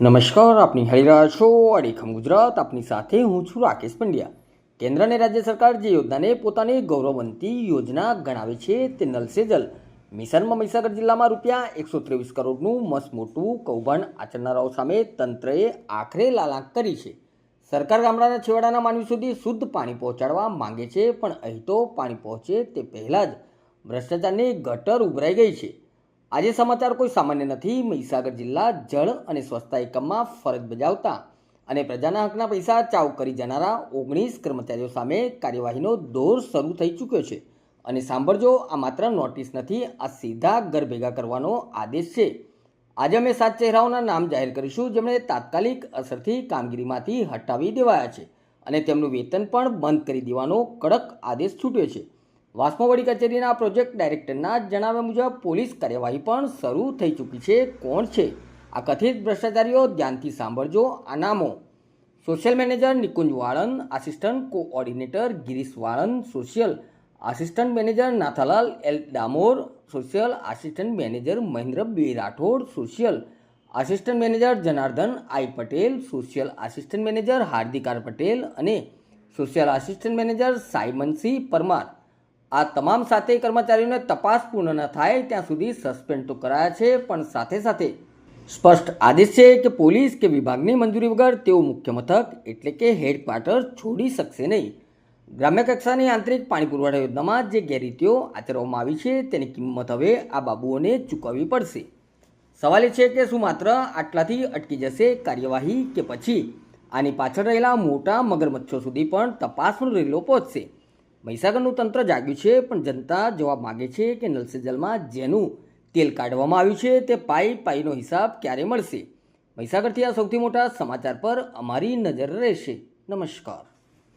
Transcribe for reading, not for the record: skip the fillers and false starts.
નમસ્કાર, આપની નિહાળી રહ્યા છો અડીખમ ગુજરાત. આપની સાથે હું છું રાકેશ પંડ્યા. કેન્દ્ર અને રાજ્ય સરકાર જે યોજનાને પોતાની ગૌરવવંતી યોજના ગણાવે છે તે નલ સે જલ મિશનમાં મહીસાગર જિલ્લામાં ₹123 કરોડનું મસ્ત મોટું કૌભાંડ આચરનારાઓ સામે તંત્રએ આખરે લાલાંક કરી છે. સરકાર ગામડાના છેવાડાના માનવી સુધી શુદ્ધ પાણી પહોંચાડવા માંગે છે, પણ અહીં તો પાણી પહોંચે તે પહેલાં જ ભ્રષ્ટાચારની ગટર ઉભરાઈ ગઈ છે. આજે સમાચાર કોઈ સામાન્ય નથી. મહીસાગર જિલ્લા જળ અને સ્વચ્છતા એકમમાં ફરજ બજાવતા અને પ્રજાના હકના પૈસા ચાવ કરી જનારા 19 કર્મચારીઓ સામે કાર્યવાહીનો દોર શરૂ થઈ ચૂક્યો છે. અને સાંભળજો, આ માત્ર નોટિસ નથી, આ સીધા ઘર ભેગા કરવાનો આદેશ છે. આજે અમે 7 ચહેરાઓના નામ જાહેર કરીશું જેમણે તાત્કાલિક અસરથી કામગીરીમાંથી હટાવી દેવાયા છે અને તેમનું વેતન પણ બંધ કરી દેવાનો કડક આદેશ છૂટ્યો છે. વાસ્મો વડી કચેરીના પ્રોજેક્ટ ડાયરેક્ટરના જણાવ્યા મુજબ પોલીસ કાર્યવાહી પણ શરૂ થઈ ચૂકી છે. કોણ છે આ કથિત ભ્રષ્ટાચારીઓ? ધ્યાનથી સાંભળજો. આ નામો: social manager Nikunj Valan, assistant coordinator Girish Valan, social assistant manager Nathalal L Damor, social assistant manager Mahendra B Rathod, social assistant manager Janardan I Patel, social assistant manager Hardik R Patel અને social assistant manager Simonsinh Parmar. આ તમામ 7 કર્મચારીઓને તપાસ પૂર્ણ ન થાય ત્યાં સુધી સસ્પેન્ડ તો કરાયા છે, પણ સાથે સાથે સ્પષ્ટ આદેશ છે કે પોલીસ કે વિભાગની મંજૂરી વગર તેઓ મુખ્ય મથક એટલે કે હેડક્વાર્ટર છોડી શકશે નહીં. ગ્રામ્ય કક્ષાની આંતરિક પાણી પુરવઠા યોજનામાં જે ગેરરીતિઓ આચરવામાં આવી છે તેની કિંમત હવે આ બાબુઓને ચૂકવવી પડશે. સવાલ એ છે કે શું માત્ર આટલાથી અટકી જશે કાર્યવાહી, કે પછી આની પાછળ રહેલા મોટા મગરમચ્છો સુધી પણ તપાસનો રેલો પહોંચશે? મહીસાગરનું તંત્ર જાગ્યું છે, પણ જનતા જવાબ માગે છે કે નલ સે જલમાં જેનું તેલ કાઢવામાં આવ્યું છે તે પાઈનો હિસાબ ક્યારે મળશે? મહીસાગરથી આ સૌથી મોટા સમાચાર પર અમારી નજર રહેશે. નમસ્કાર.